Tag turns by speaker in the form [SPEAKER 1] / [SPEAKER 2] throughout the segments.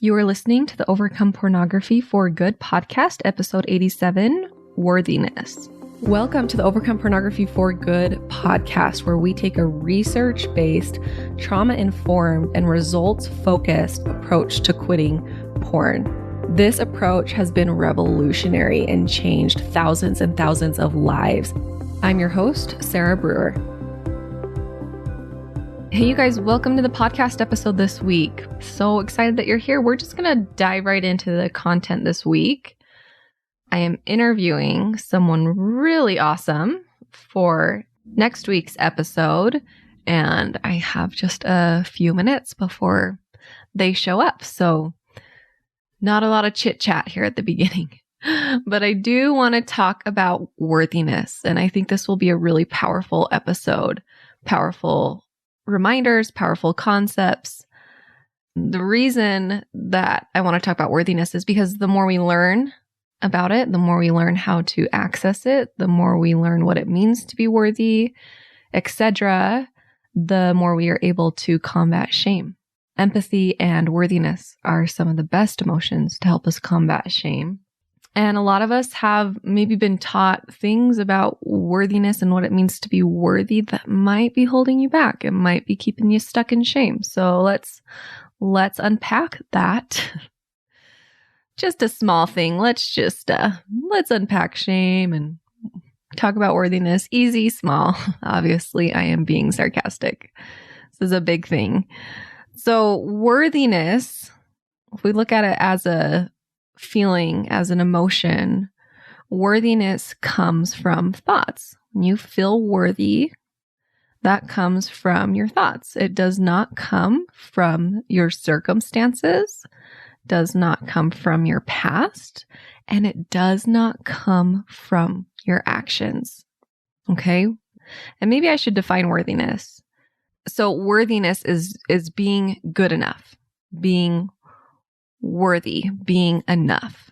[SPEAKER 1] You are listening to the Overcome Pornography for Good podcast, episode 87, Worthiness. Welcome to the Overcome Pornography for Good podcast, where we take a research-based, trauma-informed, and results-focused approach to quitting porn. This approach has been revolutionary and changed thousands and thousands of lives. I'm your host, Sarah Brewer. Hey, you guys, welcome to the podcast episode this week. So excited that you're here. We're just going to dive right into the content this week. I am interviewing someone really awesome for next week's episode, and I have just a few minutes before they show up. So not a lot of chit chat here at the beginning, but I do want to talk about worthiness. And I think this will be a really powerful episode, powerful reminders, powerful concepts. The reason that I want to talk about worthiness is because the more we learn about it, the more we learn how to access it, the more we learn what it means to be worthy, etc., the more we are able to combat shame. Empathy and worthiness are some of the best emotions to help us combat shame. And a lot of us have maybe been taught things about worthiness and what it means to be worthy that might be holding you back. It might be keeping you stuck in shame. So let's unpack that. Just a small thing. Let's unpack shame and talk about worthiness. Easy, small. Obviously, I am being sarcastic. This is a big thing. So worthiness, if we look at it as a feeling, as an emotion, worthiness comes from thoughts. When you feel worthy, that comes from your thoughts. It does not come from your circumstances, does not come from your past, and it does not come from your actions. Okay? And maybe I should define worthiness. So worthiness is being good enough, being worthy, being enough,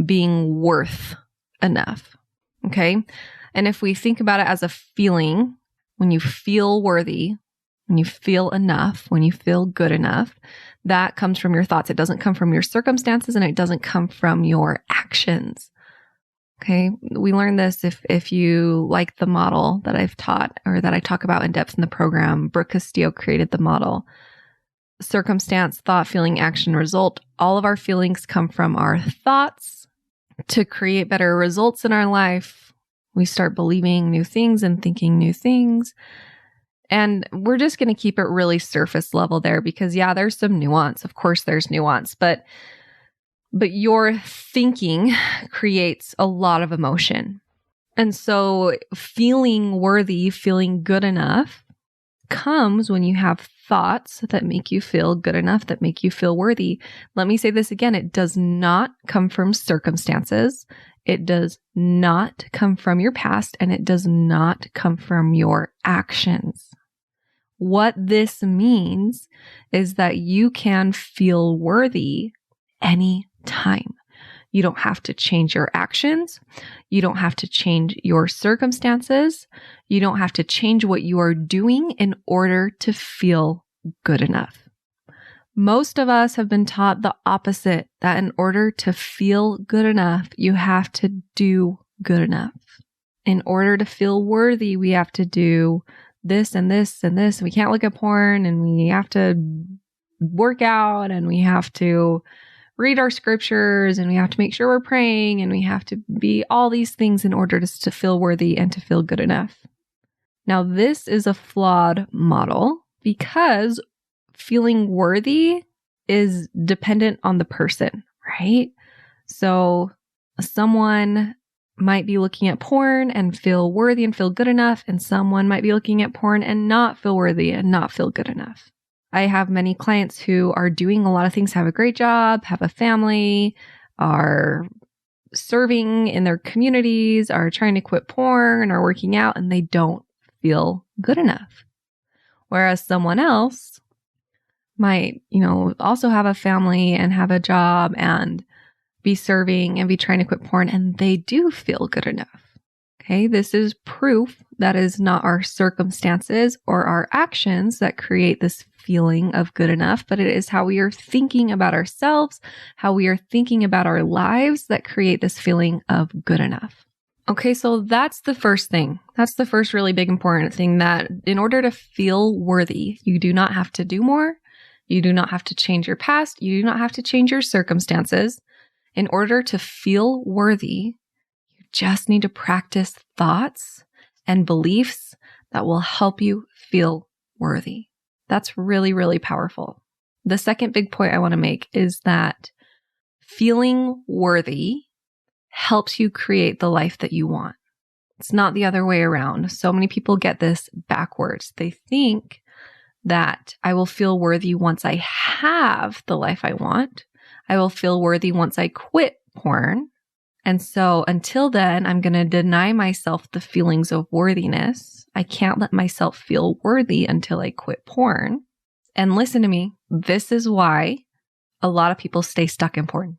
[SPEAKER 1] being worth enough. Okay? And if we think about it as a feeling, when you feel worthy, when you feel enough, when you feel good enough, that comes from your thoughts. It doesn't come from your circumstances, and it doesn't come from your actions. Okay? We learned this if you like the model that I've taught or that I talk about in depth in the program. Brooke Castillo created the model. Circumstance, thought, feeling, action, result. All of our feelings come from our thoughts. To create better results in our life, we start believing new things and thinking new things. And we're just going to keep it really surface level there because, yeah, there's some nuance. Of course, there's nuance, but your thinking creates a lot of emotion. And so feeling worthy, feeling good enough comes when you have thoughts that make you feel good enough, that make you feel worthy. Let me say this again. It does not come from circumstances. It does not come from your past, and it does not come from your actions. What this means is that you can feel worthy anytime. You don't have to change your actions. You don't have to change your circumstances. You don't have to change what you are doing in order to feel good enough. Most of us have been taught the opposite, that in order to feel good enough, you have to do good enough. In order to feel worthy, we have to do this and this and this. We can't look at porn, and we have to work out, and we have to read our scriptures, and we have to make sure we're praying, and we have to be all these things in order to feel worthy and to feel good enough. Now, this is a flawed model because feeling worthy is dependent on the person, right? So someone might be looking at porn and feel worthy and feel good enough, and someone might be looking at porn and not feel worthy and not feel good enough. I have many clients who are doing a lot of things, have a great job, have a family, are serving in their communities, are trying to quit porn, are working out, and they don't feel good enough. Whereas someone else might, also have a family and have a job and be serving and be trying to quit porn, and they do feel good enough. Okay, this is proof that is not our circumstances or our actions that create this feeling of good enough, but it is how we are thinking about ourselves, how we are thinking about our lives that create this feeling of good enough. Okay, so that's the first thing. That's the first really big important thing, that in order to feel worthy, you do not have to do more. You do not have to change your past. You do not have to change your circumstances. In order to feel worthy, you just need to practice thoughts and beliefs that will help you feel worthy. That's really, really powerful. The second big point I want to make is that feeling worthy helps you create the life that you want. It's not the other way around. So many people get this backwards. They think that I will feel worthy once I have the life I want. I will feel worthy once I quit porn. And so until then, I'm going to deny myself the feelings of worthiness. I can't let myself feel worthy until I quit porn. And listen to me, this is why a lot of people stay stuck in porn,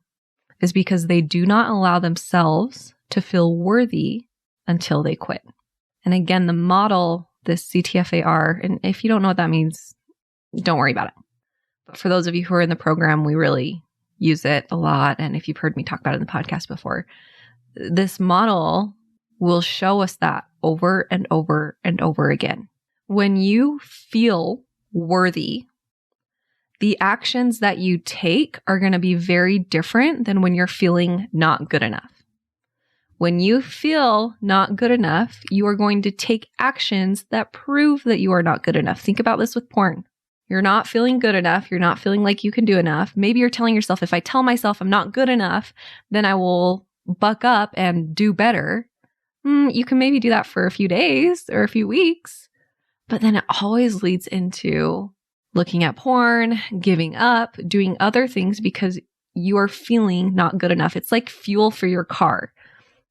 [SPEAKER 1] is because they do not allow themselves to feel worthy until they quit. And again, the model, this CTFAR, and if you don't know what that means, don't worry about it. But for those of you who are in the program, we really use it a lot. And if you've heard me talk about it in the podcast before, this model will show us that over and over and over again. When you feel worthy, the actions that you take are going to be very different than when you're feeling not good enough. When you feel not good enough, you are going to take actions that prove that you are not good enough. Think about this with porn. You're not feeling good enough. You're not feeling like you can do enough. Maybe you're telling yourself, if I tell myself I'm not good enough, then I will buck up and do better. You can maybe do that for a few days or a few weeks, but then it always leads into looking at porn, giving up, doing other things because you are feeling not good enough. It's like fuel for your car.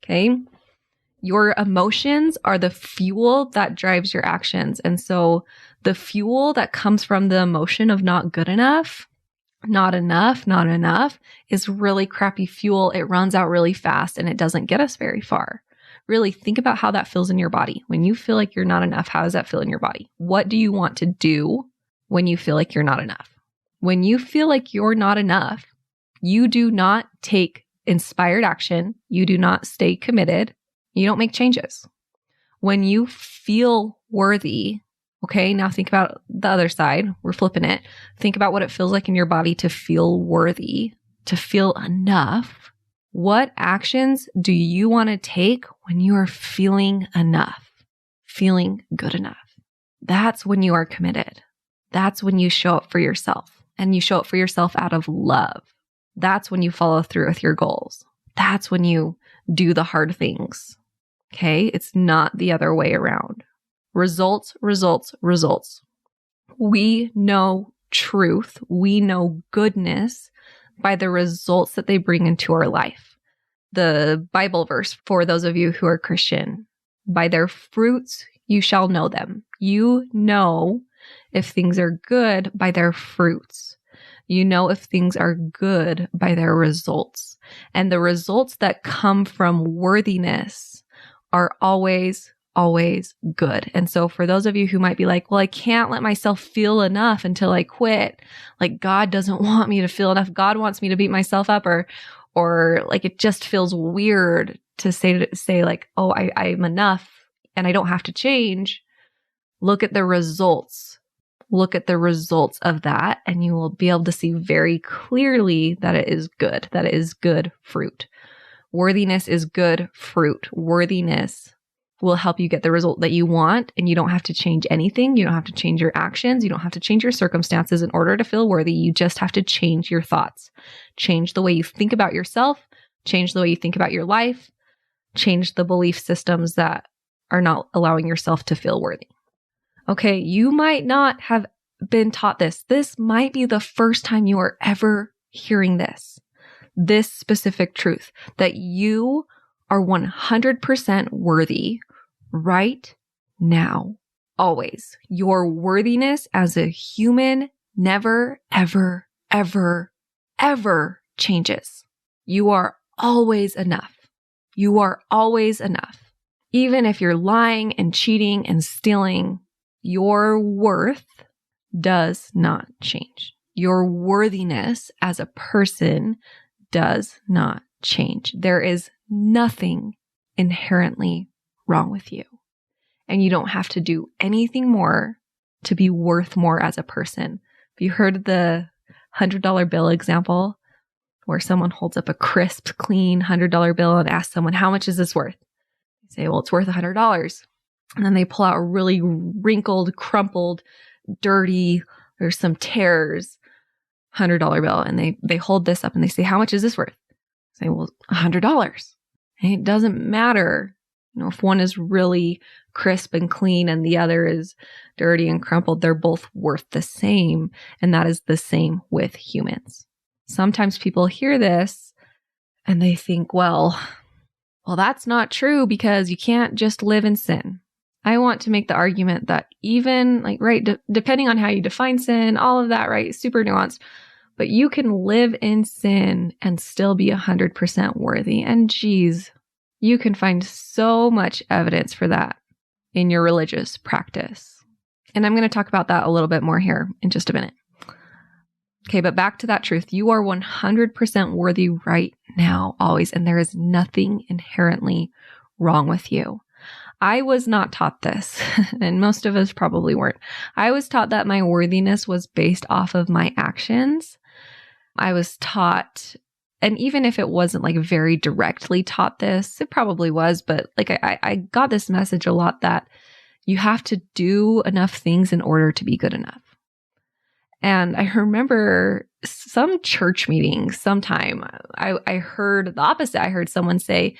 [SPEAKER 1] Okay. Your emotions are the fuel that drives your actions. And so the fuel that comes from the emotion of not good enough, not enough is really crappy fuel. It runs out really fast and it doesn't get us very far. Really think about how that feels in your body. When you feel like you're not enough, how does that feel in your body? What do you want to do when you feel like you're not enough? When you feel like you're not enough, you do not take inspired action. You do not stay committed. You don't make changes. When you feel worthy, okay, now think about the other side. We're flipping it. Think about what it feels like in your body to feel worthy, to feel enough. What actions do you want to take when you are feeling enough, feeling good enough? That's when you are committed. That's when you show up for yourself, and you show up for yourself out of love. That's when you follow through with your goals. That's when you do the hard things. Okay? It's not the other way around. Results, results, results. We know truth. We know goodness by the results that they bring into our life. The Bible verse, for those of you who are Christian, by their fruits you shall know them. You know if things are good by their fruits. You know if things are good by their results. And the results that come from worthiness are always good. And so for those of you who might be like, well, I can't let myself feel enough until I quit. Like God doesn't want me to feel enough. God wants me to beat myself up, or like it just feels weird to say like, oh, I'm enough and I don't have to change. Look at the results. Look at the results of that, and you will be able to see very clearly that it is good, that it is good fruit. Worthiness is good fruit. Worthiness will help you get the result that you want, and you don't have to change anything. You don't have to change your actions. You don't have to change your circumstances in order to feel worthy. You just have to change your thoughts. Change the way you think about yourself. Change the way you think about your life. Change the belief systems that are not allowing yourself to feel worthy. Okay, you might not have been taught this. This might be the first time you are ever hearing this specific truth, that you are 100% worthy right now, always. Your worthiness as a human never, ever, ever, ever changes. You are always enough. You are always enough. Even if you're lying and cheating and stealing, your worth does not change. Your worthiness as a person does not change. There is nothing inherently wrong with you. And you don't have to do anything more to be worth more as a person. Have you heard the $100 bill example where someone holds up a crisp, clean $100 bill and asks someone, how much is this worth? They say, well, it's worth $100. And then they pull out a really wrinkled, crumpled, dirty, there's some tears, $100 bill. And they hold this up and they say, how much is this worth? They say, well, $100. And it doesn't matter, if one is really crisp and clean and the other is dirty and crumpled, they're both worth the same. And that is the same with humans. Sometimes people hear this and they think, well, that's not true because you can't just live in sin. I want to make the argument that even depending on how you define sin, all of that, right? Super nuanced, but you can live in sin and still be 100% worthy. And geez, you can find so much evidence for that in your religious practice. And I'm going to talk about that a little bit more here in just a minute. Okay, but back to that truth. You are 100% worthy right now, always, and there is nothing inherently wrong with you. I was not taught this, and most of us probably weren't. I was taught that my worthiness was based off of my actions. I was taught, and even if it wasn't very directly taught this, it probably was, but I got this message a lot that you have to do enough things in order to be good enough. And I remember some church meetings sometime, I heard the opposite. I heard someone say,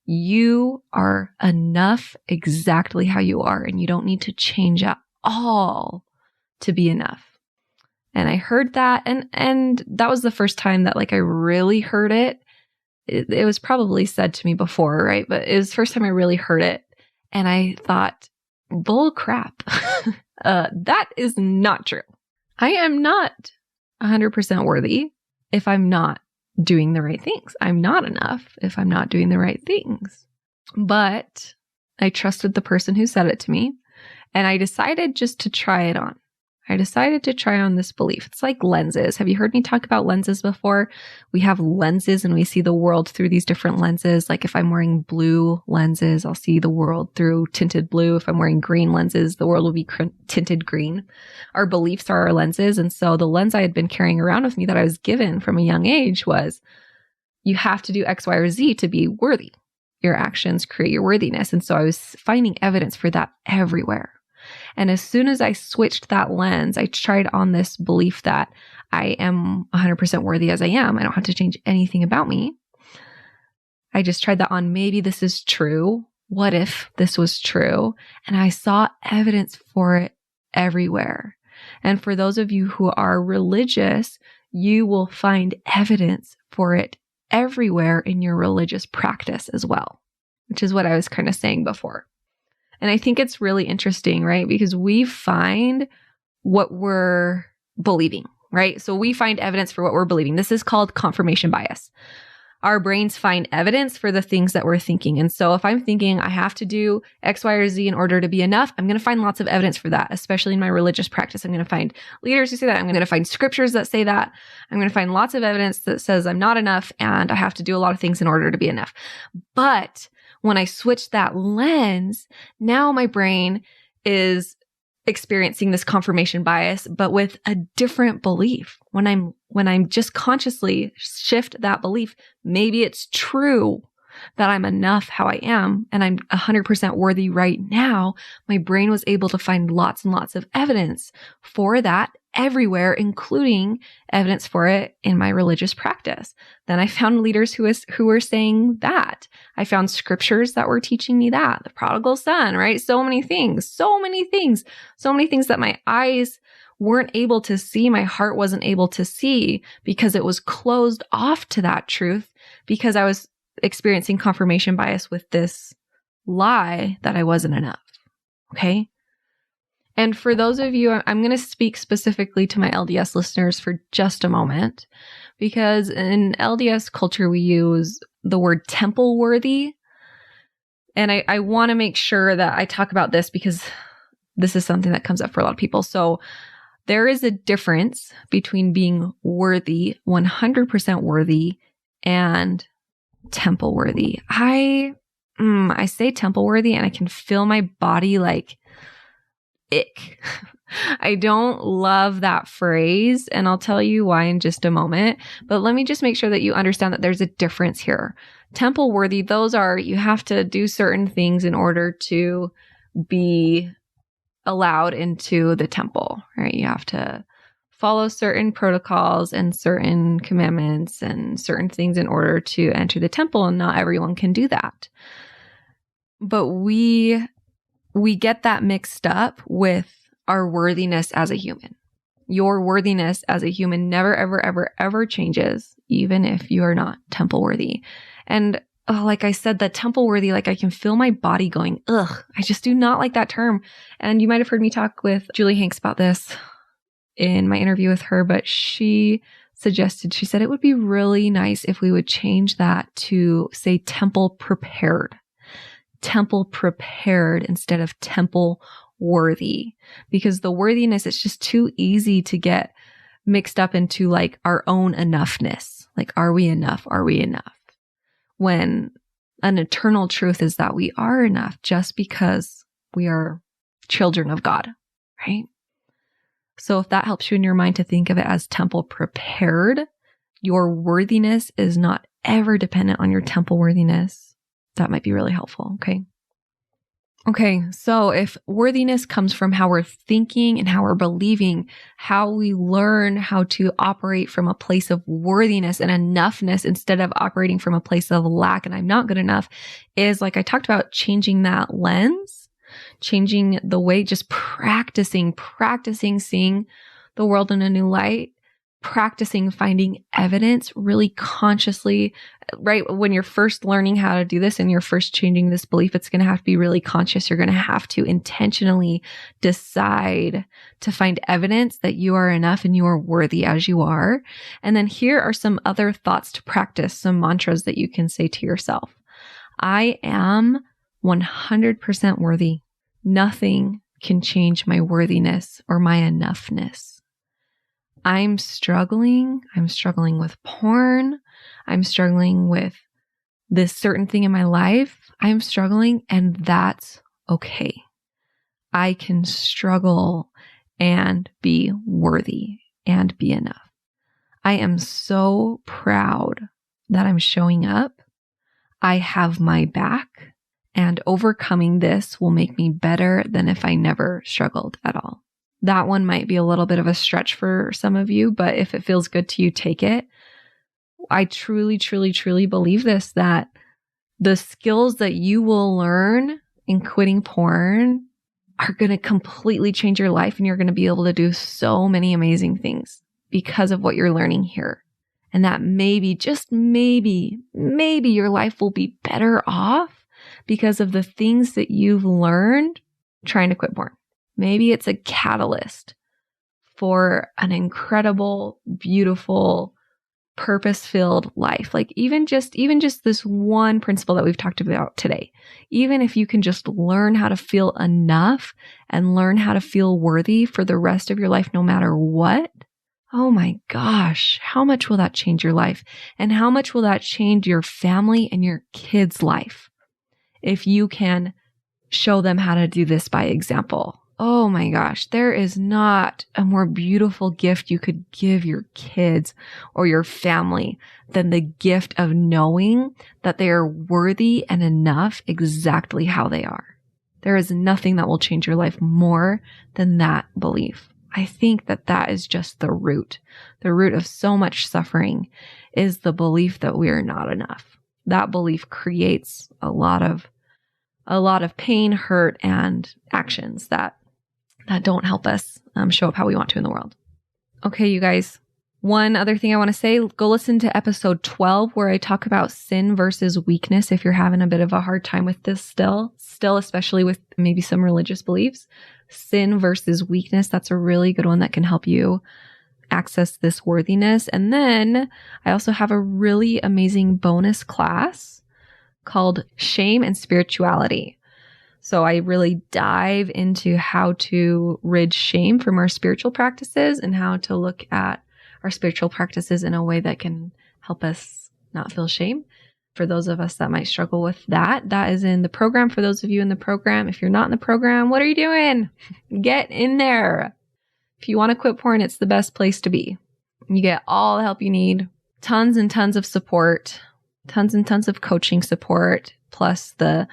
[SPEAKER 1] you are enough exactly how you are, and you don't need to change at all to be enough. And I heard that, and that was the first time that I really heard it. It was probably said to me before, right? But it was the first time I really heard it. And I thought, bull crap. That is not true. I am not 100% worthy if I'm not doing the right things. I'm not enough if I'm not doing the right things. But I trusted the person who said it to me, and I decided just to try it on. I decided to try on this belief. It's like lenses. Have you heard me talk about lenses before? We have lenses and we see the world through these different lenses. Like if I'm wearing blue lenses, I'll see the world through tinted blue. If I'm wearing green lenses, the world will be tinted green. Our beliefs are our lenses. And so the lens I had been carrying around with me that I was given from a young age was, you have to do X, Y, or Z to be worthy. Your actions create your worthiness. And so I was finding evidence for that everywhere. And as soon as I switched that lens, I tried on this belief that I am 100% worthy as I am. I don't have to change anything about me. I just tried that on. Maybe this is true. What if this was true? And I saw evidence for it everywhere. And for those of you who are religious, you will find evidence for it everywhere in your religious practice as well, which is what I was kind of saying before. And I think it's really interesting, right? Because we find what we're believing, right? So we find evidence for what we're believing. This is called confirmation bias. Our brains find evidence for the things that we're thinking. And so if I'm thinking I have to do X, Y, or Z in order to be enough, I'm going to find lots of evidence for that, especially in my religious practice. I'm going to find leaders who say that. I'm going to find scriptures that say that. I'm going to find lots of evidence that says I'm not enough and I have to do a lot of things in order to be enough. But when I switch that lens, now my brain is experiencing this confirmation bias, but with a different belief. When I'm just consciously shift that belief, maybe it's true that I'm enough how I am and I'm 100% worthy right now. My brain was able to find lots and lots of evidence for that everywhere, including evidence for it in my religious practice. Then I found leaders who were saying that. I found scriptures that were teaching me that. The prodigal son, right? So many things that my eyes weren't able to see, my heart wasn't able to see because it was closed off to that truth because I was experiencing confirmation bias with this lie that I wasn't enough. Okay? And for those of you, I'm going to speak specifically to my LDS listeners for just a moment, because in LDS culture, we use the word temple worthy. And I want to make sure that I talk about this because this is something that comes up for a lot of people. So There is a difference between being worthy, 100% worthy, and temple worthy. I say temple worthy and I can feel my body like ick. I don't love that phrase, and I'll tell you why in just a moment. But let me just make sure that you understand that there's a difference here. Temple worthy, those are, you have to do certain things in order to be allowed into the temple, right? You have to follow certain protocols and certain commandments and certain things in order to enter the temple, and not everyone can do that. But we get that mixed up with our worthiness as a human. Your worthiness as a human never, ever, ever, ever changes, even if you are not temple worthy. And like I said, the temple worthy, like I can feel my body going, ugh, I just do not like that term. And you might have heard me talk with Julie Hanks about this in my interview with her, but she said it would be really nice if we would change that to say temple prepared instead of temple worthy, because the worthiness, it's just too easy to get mixed up into like our own enoughness. Like, are we enough? Are we enough? When an eternal truth is that we are enough just because we are children of God, right? So if that helps you in your mind to think of it as temple prepared, your worthiness is not ever dependent on your temple worthiness. That might be really helpful. Okay, so if worthiness comes from how we're thinking and how we're believing, how we learn how to operate from a place of worthiness and enoughness instead of operating from a place of lack and I'm not good enough, is like I talked about, changing that lens, changing the way, just practicing seeing the world in a new light, practicing finding evidence really consciously, right? When you're first learning how to do this and you're first changing this belief, it's going to have to be really conscious. You're going to have to intentionally decide to find evidence that you are enough and you are worthy as you are. And then here are some other thoughts to practice, some mantras that you can say to yourself. I am 100% worthy. Nothing can change my worthiness or my enoughness. I'm struggling with porn. I'm struggling with this certain thing in my life. I'm struggling, and that's okay. I can struggle and be worthy and be enough. I am so proud that I'm showing up. I have my back, and overcoming this will make me better than if I never struggled at all. That one might be a little bit of a stretch for some of you, but if it feels good to you, take it. I truly, truly, truly believe this, that the skills that you will learn in quitting porn are going to completely change your life, and you're going to be able to do so many amazing things because of what you're learning here. And that maybe, just maybe your life will be better off because of the things that you've learned trying to quit porn. Maybe it's a catalyst for an incredible, beautiful, purpose-filled life. Like even just this one principle that we've talked about today, even if you can just learn how to feel enough and learn how to feel worthy for the rest of your life, no matter what, oh my gosh, how much will that change your life? And how much will that change your family and your kids' life if you can show them how to do this by example? Oh my gosh, there is not a more beautiful gift you could give your kids or your family than the gift of knowing that they are worthy and enough exactly how they are. There is nothing that will change your life more than that belief. I think that that is just the root. The root of so much suffering is the belief that we are not enough. That belief creates a lot of pain, hurt, and actions that don't help us show up how we want to in the world. Okay, you guys, one other thing I want to say, go listen to episode 12 where I talk about sin versus weakness if you're having a bit of a hard time with this still, especially with maybe some religious beliefs. Sin versus weakness, that's a really good one that can help you access this worthiness. And then I also have a really amazing bonus class called Shame and Spirituality. So I really dive into how to rid shame from our spiritual practices and how to look at our spiritual practices in a way that can help us not feel shame. For those of us that might struggle with that, that is in the program. For those of you in the program, if you're not in the program, what are you doing? Get in there. If you want to quit porn, it's the best place to be. You get all the help you need, tons and tons of support, tons and tons of coaching support, plus the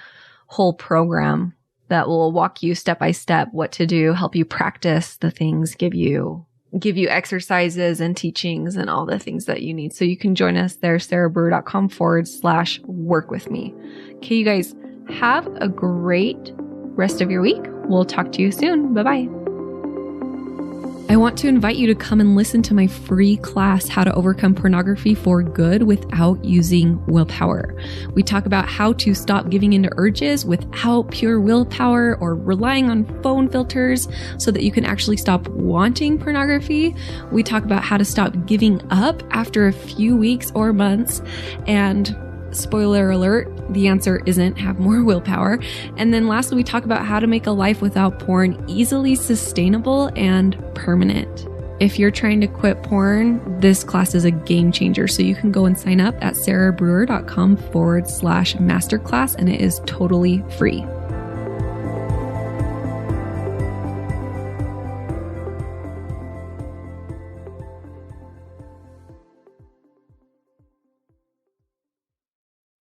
[SPEAKER 1] whole program that will walk you step by step what to do, help you practice the things, give you exercises and teachings and all the things that you need. So you can join us there, sarahbrewer.com/work with me. Okay, you guys have a great rest of your week. We'll talk to you soon. Bye-bye. I want to invite you to come and listen to my free class, How to Overcome Pornography for Good Without Using Willpower. We talk about how to stop giving into urges without pure willpower or relying on phone filters so that you can actually stop wanting pornography. We talk about how to stop giving up after a few weeks or months. And spoiler alert, the answer isn't have more willpower. And then lastly, we talk about how to make a life without porn easily sustainable and permanent. If you're trying to quit porn, this class is a game changer. So you can go and sign up at sarahbrewer.com/masterclass, and it is totally free.